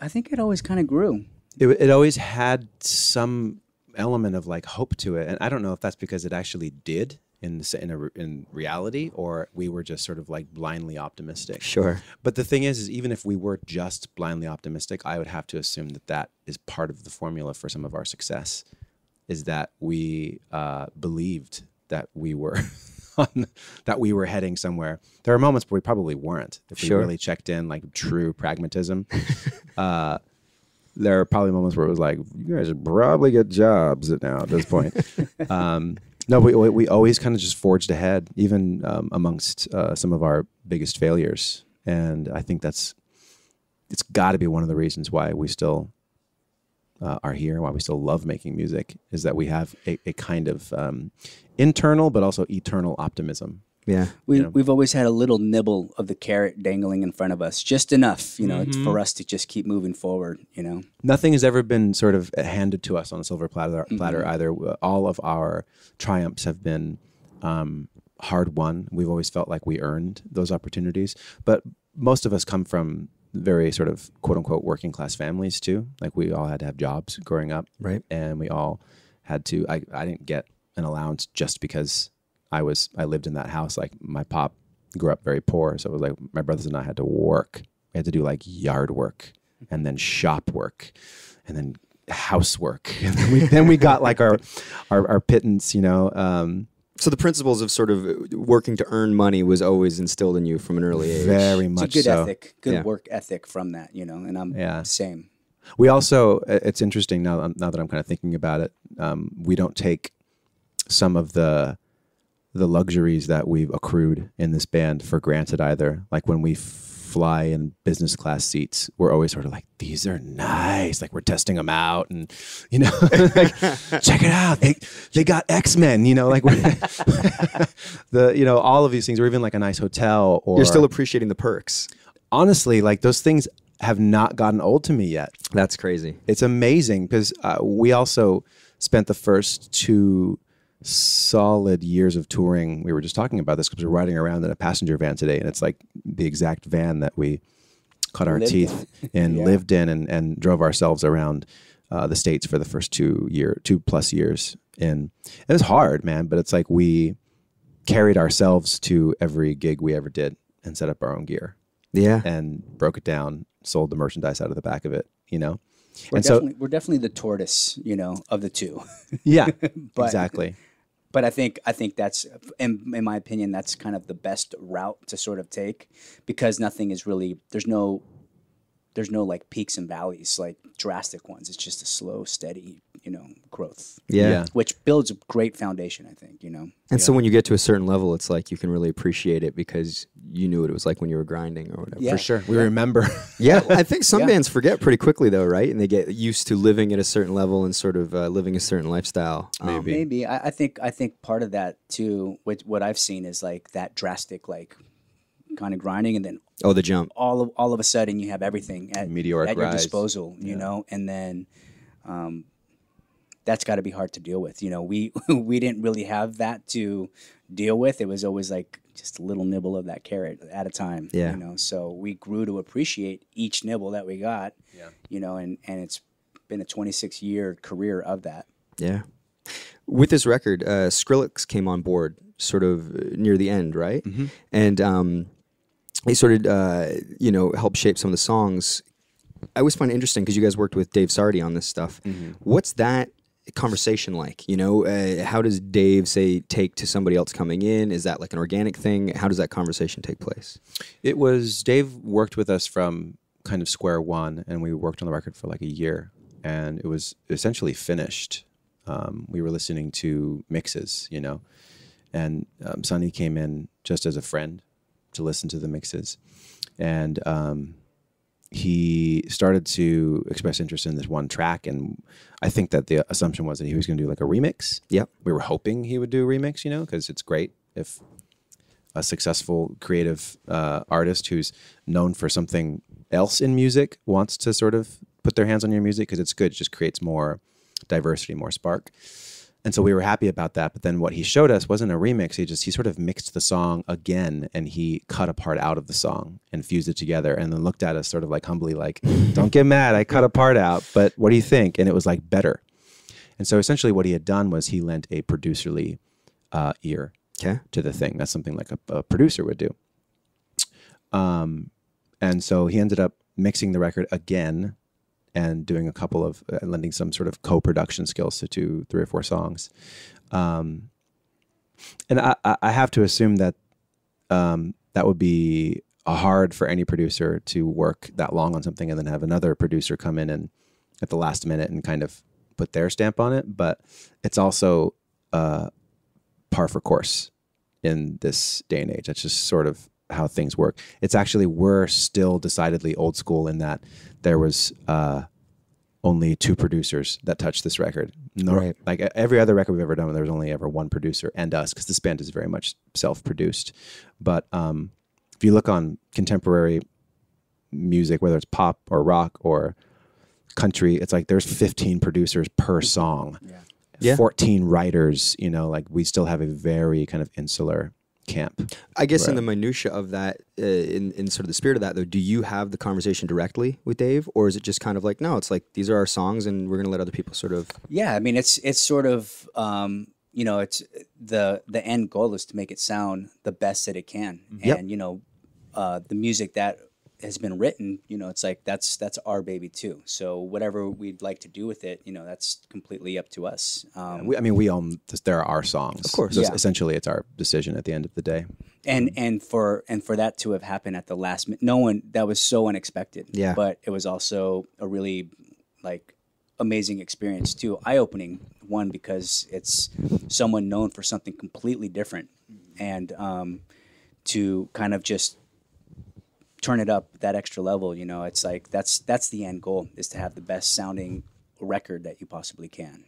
I think it always kind of grew. It always had some element of like hope to it, and I don't know if that's because it actually did in reality, or we were just sort of like blindly optimistic. Sure. But the thing is even if we were just blindly optimistic, I would have to assume that that is part of the formula for some of our success, is that we believed that we were that we were heading somewhere. There are moments where we probably weren't. If we really checked in, like true pragmatism, there are probably moments where it was like, you guys should probably get jobs now at this point. No, we always kind of just forged ahead, even amongst some of our biggest failures. And I think it's got to be one of the reasons why we still are here, why we still love making music, is that we have a kind of internal but also eternal optimism. Yeah. We've always had a little nibble of the carrot dangling in front of us, just enough, for us to just keep moving forward, Nothing has ever been sort of handed to us on a silver platter either. All of our triumphs have been hard won. We've always felt like we earned those opportunities. But most of us come from very sort of quote unquote working class families too. Like we all had to have jobs growing up. Right. And we all had to, I didn't get an allowance just because I lived in that house. Like my pop grew up very poor. So it was like my brothers and I had to work. We had to do like yard work and then shop work and then housework. And then we got like our pittance, So the principles of sort of working to earn money was always instilled in you from an early age. Very much it's a good so. ethic, good work ethic from that, and I'm same. We also, it's interesting now that I'm kind of thinking about it, we don't take some of the luxuries that we've accrued in this band for granted either. Like when we fly in business class seats, we're always sort of like, these are nice. Like we're testing them out and, like, check it out. They got X-Men, like all of these things, or even like a nice hotel. Or you're still appreciating the perks. Honestly, like those things have not gotten old to me yet. That's crazy. It's amazing because we also spent the first 2 solid years of touring. We were just talking about this because we're riding around in a passenger van today, and it's like the exact van that we cut our teeth in, lived in, and drove ourselves around the States for the first 2+ years. And it was hard, man, but it's like we carried ourselves to every gig we ever did and set up our own gear. Yeah. And broke it down, sold the merchandise out of the back of it, We're definitely the tortoise, of the two. Yeah, exactly. But I think that's, in my opinion, that's kind of the best route to sort of take, because nothing is really, there's no like peaks and valleys, like drastic ones. It's just a slow, steady, growth. Yeah. Which builds a great foundation, I think, And so when you get to a certain level, it's like you can really appreciate it because you knew what it was like when you were grinding or whatever. Yeah. For sure. We remember. Yeah. I think some bands forget pretty quickly though, right? And they get used to living at a certain level and sort of living a certain lifestyle. Maybe. I think part of that too, what I've seen is like that drastic, like kind of grinding, and then the jump. All of a sudden you have everything at your disposal, and then that's got to be hard to deal with. We didn't really have that to deal with. It was always like just a little nibble of that carrot at a time. Yeah. So we grew to appreciate each nibble that we got. Yeah. And it's been a 26-year career of that. Yeah. With this record, Skrillex came on board sort of near the end, right? Mm-hmm. And he sort of helped shape some of the songs. I always find it interesting because you guys worked with Dave Sardi on this stuff. Mm-hmm. What's that conversation like? How does Dave take to somebody else coming in? Is that like an organic thing? How does that conversation take place? It was, Dave worked with us from kind of square one, and we worked on the record for like a year, and it was essentially finished. We were listening to mixes, and Sonny came in just as a friend to listen to the mixes, and he started to express interest in this one track, and I think that the assumption was that he was going to do like a remix. Yep. We were hoping he would do a remix, because it's great if a successful creative artist who's known for something else in music wants to sort of put their hands on your music, because it's good. It just creates more diversity, more spark. And so we were happy about that. But then what he showed us wasn't a remix. He sort of mixed the song again, and he cut a part out of the song and fused it together, and then looked at us sort of like humbly, like, don't get mad, I cut a part out, but what do you think? And it was like better. And so essentially what he had done was he lent a producerly ear to the thing. That's something like a producer would do. And so he ended up mixing the record again and doing a couple of lending some sort of co-production skills to 3 or 4 songs. And I have to assume that that would be hard for any producer to work that long on something and then have another producer come in and at the last minute and kind of put their stamp on it. But it's also par for course in this day and age. That's just sort of how things work. It's actually, we're still decidedly old school in that there was only 2 producers that touched this record. Right. Like every other record we've ever done, there was only ever one producer and us, because this band is very much self-produced. But if you look on contemporary music, whether it's pop or rock or country, it's like there's 15 producers per song. Yeah. 14 writers, like we still have a very kind of insular camp. I guess in the minutia of that, in sort of the spirit of that, though, do you have the conversation directly with Dave, or is it just kind of like, no, it's like these are our songs, and we're going to let other people sort of? Yeah, I mean, it's sort of it's the end goal is to make it sound the best that it can, and the music that has been written, it's like that's our baby too. So whatever we'd like to do with it, that's completely up to us. We own this. They're our songs, of course. So essentially, it's our decision at the end of the day. And for that to have happened at the last minute, that was so unexpected. Yeah. But it was also a really amazing experience too, eye-opening one, because it's someone known for something completely different, and to kind of just turn it up that extra level, it's like that's the end goal, is to have the best sounding record that you possibly can,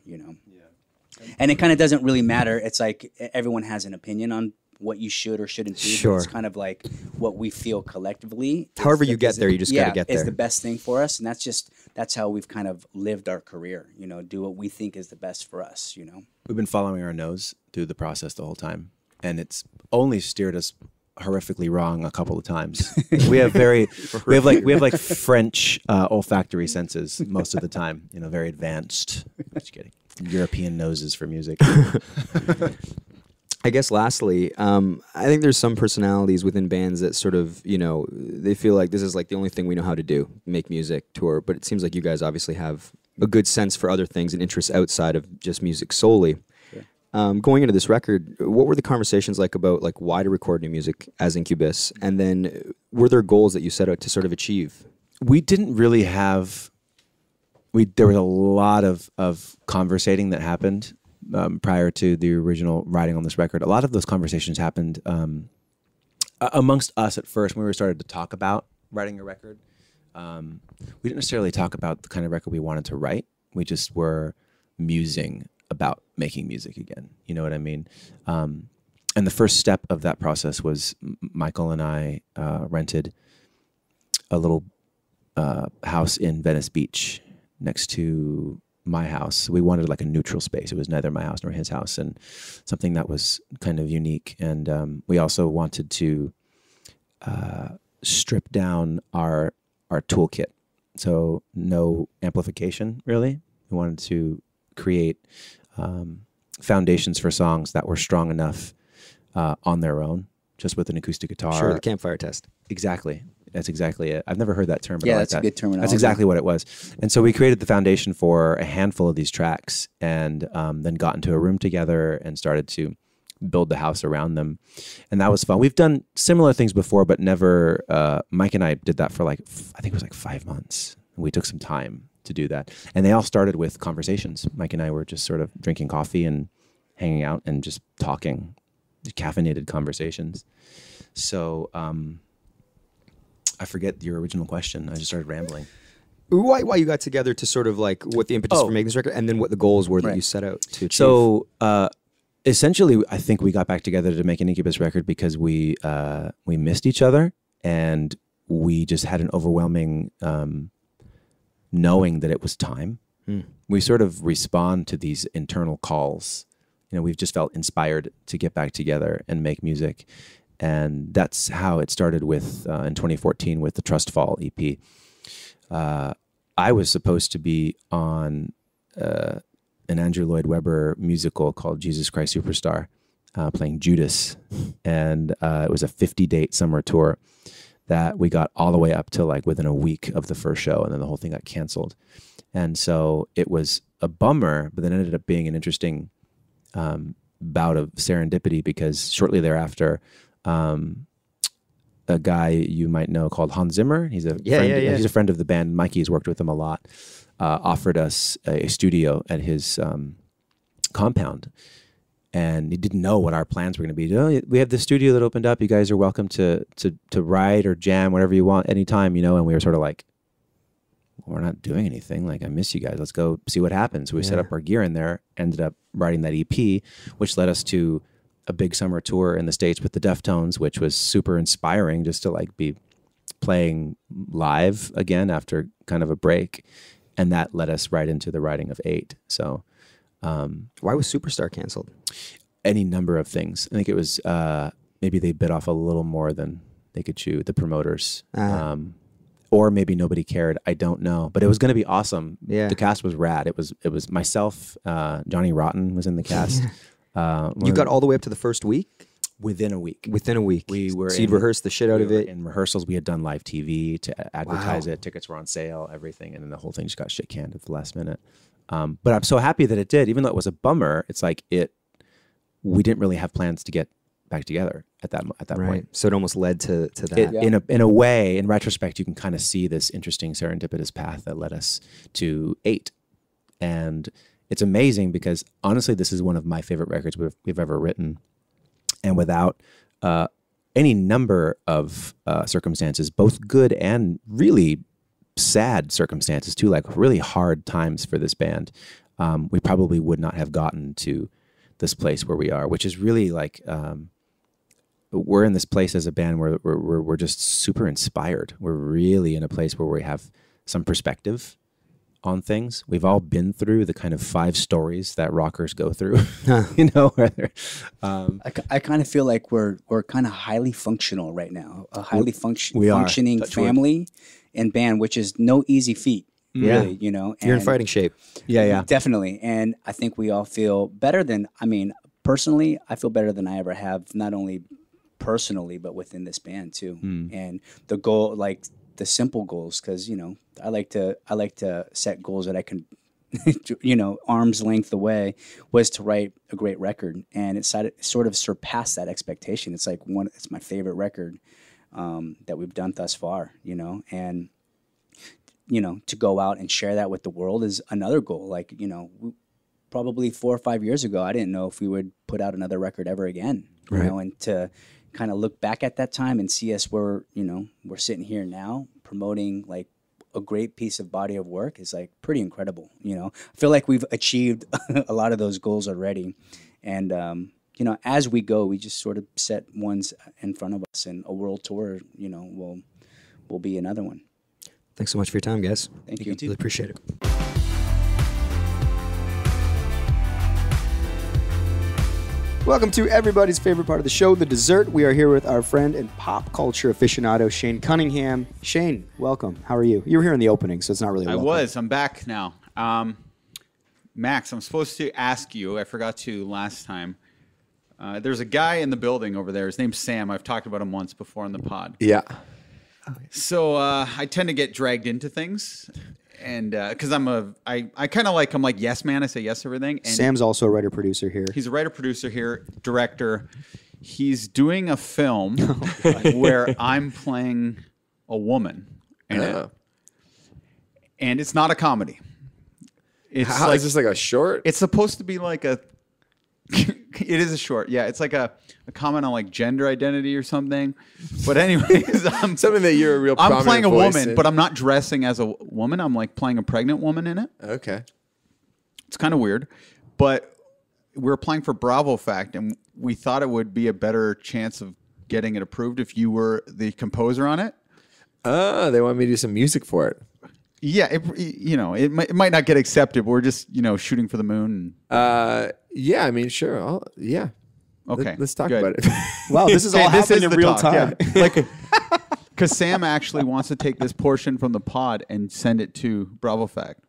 And it kind of doesn't really matter. It's like everyone has an opinion on what you should or shouldn't do. Sure. But it's kind of like what we feel collectively. However you get there, you just got to get there. Is the best thing for us, and that's how we've kind of lived our career. Do what we think is the best for us. We've been following our nose through the process the whole time, and it's only steered us horrifically wrong a couple of times. we have like French olfactory senses most of the time. Very advanced. Just kidding. European noses for music. I guess lastly, I think there's some personalities within bands that sort of, they feel like this is like the only thing we know how to do, make music, tour. But it seems like you guys obviously have a good sense for other things and interests outside of just music solely. Going into this record, what were the conversations like about why to record new music as Incubus? And then were there goals that you set out to sort of achieve? We didn't really have, there was a lot of conversating that happened prior to the original writing on this record. A lot of those conversations happened amongst us at first when we started to talk about writing a record. We didn't necessarily talk about the kind of record we wanted to write. We just were musing about making music again. You know what I mean? And the first step of that process was Michael and I rented a little house in Venice Beach next to my house. We wanted like a neutral space. It was neither my house nor his house, and something that was kind of unique. And we also wanted to strip down our toolkit. So no amplification, really. We wanted to create foundations for songs that were strong enough on their own, just with an acoustic guitar. Sure, the campfire test. Exactly. That's exactly it. I've never heard that term, but Yeah, I like that's a that. good terminology. That's exactly what it was. And so we created the foundation for a handful of these tracks, and then got into a room together and started to build the house around them. And that was fun. We've done similar things before, but never, Mike and I did that for I think it was 5 months. And we took some time to do that. And they all started with conversations. Mike and I were just sort of drinking coffee and hanging out and just talking, caffeinated conversations. So I forget your original question. I just started rambling. Why you got together to sort of what the impetus for making this record, and then what the goals were that you set out to achieve? So essentially, I think we got back together to make an Incubus record because we missed each other, and we just had an overwhelming knowing that it was time. We sort of respond to these internal calls. We've just felt inspired to get back together and make music. And that's how it started with in 2014 with the Trust Fall EP. I was supposed to be on an Andrew Lloyd Webber musical called Jesus Christ Superstar. playing Judas, and it was a 50-date summer tour that we got all the way up to like within a week of the first show, and then the whole thing got canceled. And so it was a bummer, but then it ended up being an interesting bout of serendipity, because shortly thereafter, a guy you might know called Hans Zimmer, he's a friend, he's a friend of the band. Mikey's worked with him a lot. Offered us a studio at his compound, and he didn't know what our plans were going to be. Oh, we have this studio that opened up. You guys are welcome to write or jam, whatever you want, anytime, you know. And we were sort of like, we're not doing anything. Like, I miss you guys. Let's go see what happens. So we set up our gear in there, ended up writing that EP, which led us to a big summer tour in the States with the Deftones, which was super inspiring, just to like be playing live again after kind of a break. And that led us right into the writing of 8. So why was Superstar canceled? Any number of things. I think it was maybe they bit off a little more than they could chew, the promoters. Or maybe nobody cared. I don't know. But it was going to be awesome. Yeah. The cast was rad. It was myself, Johnny Rotten was in the cast. You got all the way up to the first week? Within a week. We were. So you'd rehearsed the shit out of it? In rehearsals, we had done live TV to advertise it. Tickets were on sale, everything. And then the whole thing just got shit canned at the last minute. But I'm so happy that it did. Even though it was a bummer, it's like we didn't really have plans to get back together at that point. So it almost led to that. In a way, in retrospect, you can kind of see this interesting serendipitous path that led us to 8. And it's amazing because honestly, this is one of my favorite records we've ever written. And without any number of circumstances, both good and really sad circumstances too, like really hard times for this band, we probably would not have gotten to this place where we are, which is really like we're in this place as a band where we're just super inspired. We're really in a place where we have some perspective on things. We've all been through the kind of 5 stories that rockers go through, you know. I kind of feel like we're kind of highly functional right now, a highly functioning family and band, which is no easy feat, really, you know. And you're in fighting shape. Yeah, definitely. And I think we all feel better than, personally, I feel better than I ever have, not only personally, but within this band too. And the goal, like the simple goals, because, you know, I like to set goals that I can, you know, arm's length away, was to write a great record, and it sort of surpassed that expectation. It's like it's my favorite record that we've done thus far, you know, and you know, to go out and share that with the world is another goal. Like, you know, probably 4 or 5 years ago, I didn't know if we would put out another record ever again, you know, and to kind of look back at that time and see us where, you know, we're sitting here now promoting like a great piece of body of work is like pretty incredible. You know, I feel like we've achieved a lot of those goals already. And, you know, as we go, we just sort of set ones in front of us, and a world tour, you know, will be another one. Thanks so much for your time, guys. Thank you. Really appreciate it. Welcome to everybody's favorite part of the show, the dessert. We are here with our friend and pop culture aficionado, Shane Cunningham. Shane, welcome. How are you? You were here in the opening, so it's not really welcome. I'm back now. Max, I'm supposed to ask you, I forgot to last time. There's a guy in the building over there. His name's Sam. I've talked about him once before on the pod. Yeah. So I tend to get dragged into things. And because I kind of like, I'm like, yes, man. I say yes to everything. And Sam's also a writer-producer here. He's a writer-producer here, director. He's doing a film where I'm playing a woman in it. And it's not a comedy. It's How, is this like a short? It's supposed to be like a... It is a short, yeah. It's like a comment on like gender identity or something. But anyways, something that you're a real prominent I'm playing a voice woman, in. but I'm not dressing as a woman. I'm like playing a pregnant woman in it. Okay. It's kind of weird. But we're applying for Bravo Fact, and we thought it would be a better chance of getting it approved if you were the composer on it. They want me to do some music for it. Yeah, it might not get accepted, but we're just, shooting for the moon. Yeah, I mean, sure. Yeah. Okay. Let's talk good. about it. Wow, this is all happening in real time. Yeah. Like, because Sam actually wants to take this portion from the pod and send it to Bravo Fact.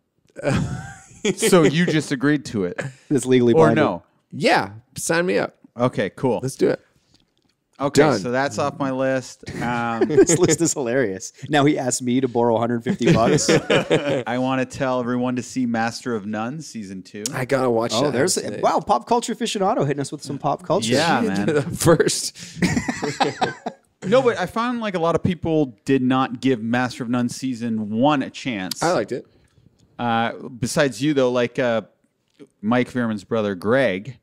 So you just agreed to it. It's legally or binding. no? Yeah, sign me up. Okay, cool. Let's do it. Okay, Done. so that's off my list. This list is hilarious. Now he asked me to borrow $150. I want to tell everyone to see Master of None season 2. I gotta watch that. Oh, there's wow, pop culture aficionado hitting us with some pop culture. Yeah, You man. did it first. No, but I found like a lot of people did not give Master of None season 1 a chance. I liked it. Besides you, though, like Mike Veerman's brother Greg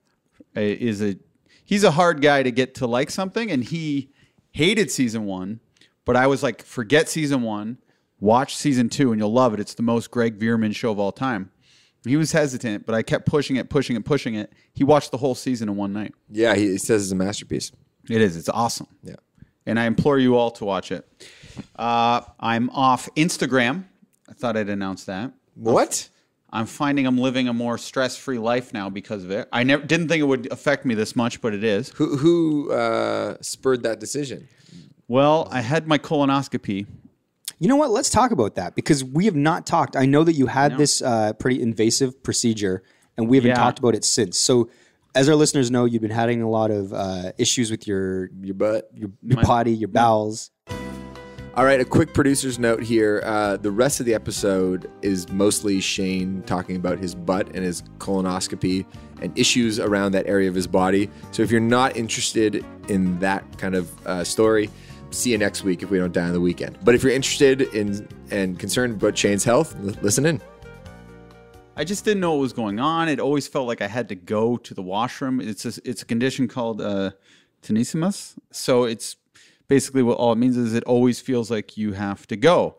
he's a hard guy to get to like something, and he hated season 1. But I was like, forget season 1, watch season 2, and you'll love it. It's the most Greg Veerman show of all time. He was hesitant, but I kept pushing it. He watched the whole season in one night. Yeah, he says it's a masterpiece. It is. It's awesome. Yeah. And I implore you all to watch it. I'm off Instagram. I thought I'd announce that. What? I'm finding I'm living a more stress-free life now because of it. I didn't think it would affect me this much, but it is. Who spurred that decision? Well, I had my colonoscopy. You know what? Let's talk about that because we have not talked. I know that you had this pretty invasive procedure, and we haven't talked about it since. So, as our listeners know, you've been having a lot of issues with your butt, your body, your bowels. All right, a quick producer's note here. The rest of the episode is mostly Shane talking about his butt and his colonoscopy and issues around that area of his body. So if you're not interested in that kind of story, see you next week if we don't die on the weekend. But if you're interested in and concerned about Shane's health, listen in. I just didn't know what was going on. It always felt like I had to go to the washroom. It's a condition called Sinisa Mousse. So it's basically what all it means is it always feels like you have to go.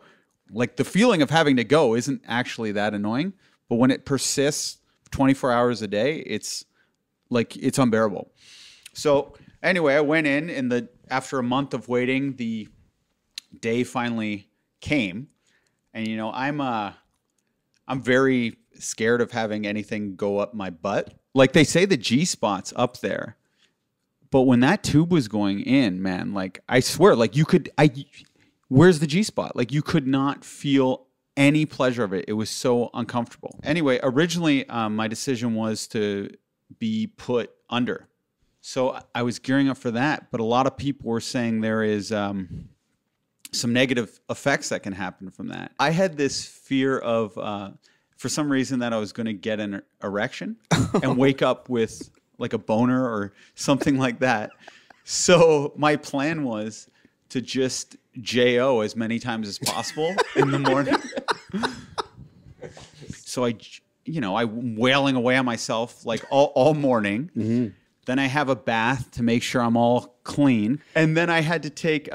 Like the feeling of having to go isn't actually that annoying, but when it persists 24 hours a day, it's unbearable. So anyway, I went in and after a month of waiting, the day finally came. And you know, I'm very scared of having anything go up my butt. Like they say the G-spot's up there. But when that tube was going in, man, like I swear, like where's the G-spot? Like you could not feel any pleasure of it. It was so uncomfortable. Anyway, originally my decision was to be put under. So I was gearing up for that, but a lot of people were saying there is some negative effects that can happen from that. I had this fear of, for some reason, that I was going to get an erection and wake up with like a boner or something like that. So my plan was to just JO as many times as possible in the morning. So I'm wailing away on myself like all morning. Mm-hmm. Then I have a bath to make sure I'm all clean. And then I had to take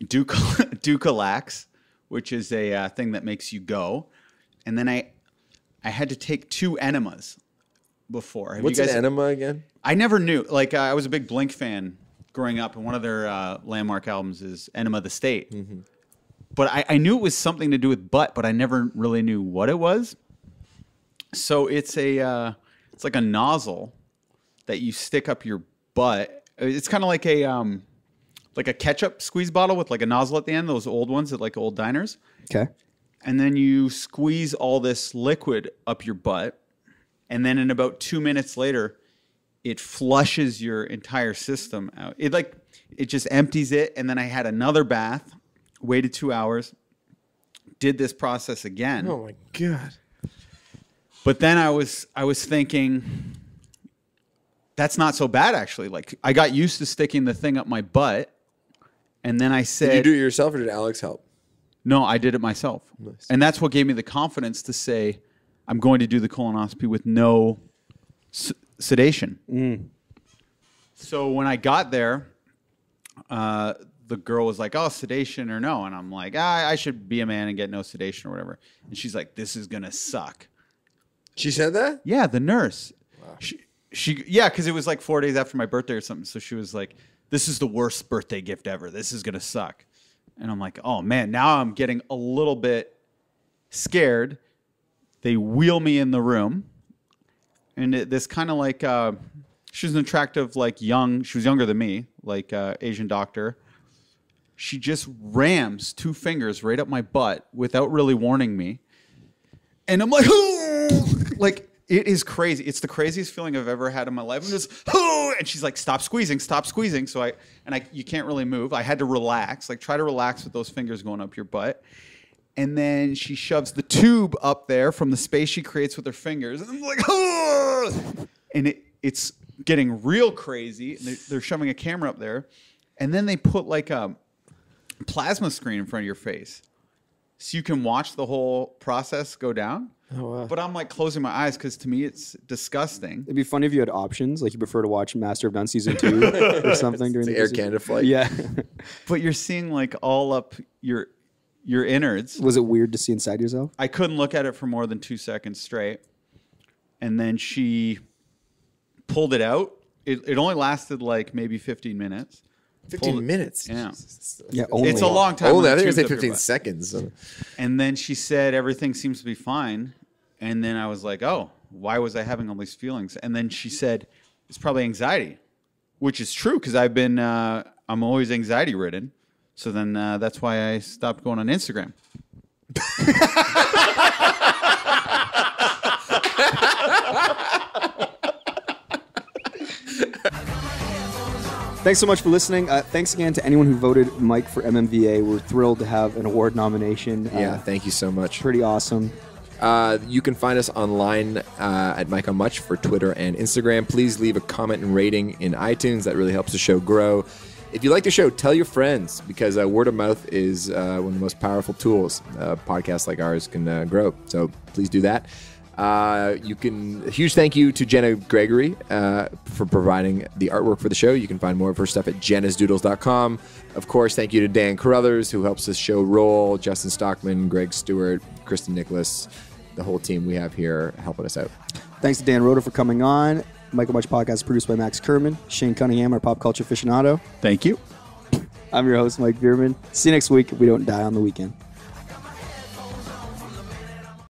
Ducalax, which is a thing that makes you go. And then I had to take 2 enemas before. What's an enema again? I never knew. Like I was a big Blink fan growing up, and one of their landmark albums is Enema of the State. Mm-hmm. But I knew it was something to do with butt, but I never really knew what it was. So it's like a nozzle that you stick up your butt. It's kind of like a ketchup squeeze bottle with like a nozzle at the end, those old ones at like old diners. Okay. And then you squeeze all this liquid up your butt. And then in about 2 minutes later, it flushes your entire system out. It just empties it. And then I had another bath, waited 2 hours, did this process again. Oh my God. But then I was thinking, that's not so bad actually. Like I got used to sticking the thing up my butt. And then I said, Did you do it yourself or did Alex help? No, I did it myself. Nice. And that's what gave me the confidence to say, I'm going to do the colonoscopy with no sedation. Mm. So when I got there, the girl was like, oh, sedation or no? And I'm like, I should be a man and get no sedation or whatever. And she's like, this is going to suck. She said that? Yeah, the nurse. Wow. Because it was like 4 days after my birthday or something. So she was like, this is the worst birthday gift ever. This is going to suck. And I'm like, oh, man, now I'm getting a little bit scared. They wheel me in the room. And this kind of like, she was an attractive, like she was younger than me, like Asian doctor. She just rams 2 fingers right up my butt without really warning me. And I'm like, like It is crazy. It's the craziest feeling I've ever had in my life. I'm just, oh, and she's like, stop squeezing. So you can't really move. I had to relax, like try to relax with those fingers going up your butt. And then she shoves the tube up there from the space she creates with her fingers. And I'm like, oh! And it's getting real crazy. And they're shoving a camera up there. And then they put like a plasma screen in front of your face. So you can watch the whole process go down. Oh, wow. But I'm like closing my eyes because to me it's disgusting. It'd be funny if you had options, like you prefer to watch Master of None season 2 or something during the Air Canada flight. Yeah. But you're seeing like all up your innards. Was it weird to see inside yourself? I couldn't look at it for more than 2 seconds straight. And then she pulled it out. It only lasted like maybe 15 minutes. 15 minutes. Yeah. Yeah, only. It's a long time. Oh, when I the think it tube's say up your 15 butt. seconds. And then she said everything seems to be fine. And then I was like, oh, why was I having all these feelings? And then she said, it's probably anxiety, which is true because I'm always anxiety ridden. So then that's why I stopped going on Instagram. Thanks so much for listening. Thanks again to anyone who voted Mike for MMVA. We're thrilled to have an award nomination. Yeah, thank you so much. Pretty awesome. You can find us online at Mike on Much for Twitter and Instagram. Please leave a comment and rating in iTunes. That really helps the show grow. If you like the show, tell your friends because word of mouth is one of the most powerful tools podcasts like ours can grow. So please do that. A huge thank you to Jenna Gregory for providing the artwork for the show. You can find more of her stuff at jennasdoodles.com. Of course, thank you to Dan Carruthers, who helps this show roll, Justin Stockman, Greg Stewart, Kristen Nicholas, the whole team we have here helping us out. Thanks to Dan Rodo for coming on. Michael Much Podcast is produced by Max Kerman. Shane Cunningham, our pop culture aficionado. Thank you. I'm your host, Mike Bierman. See you next week if we don't die on the weekend.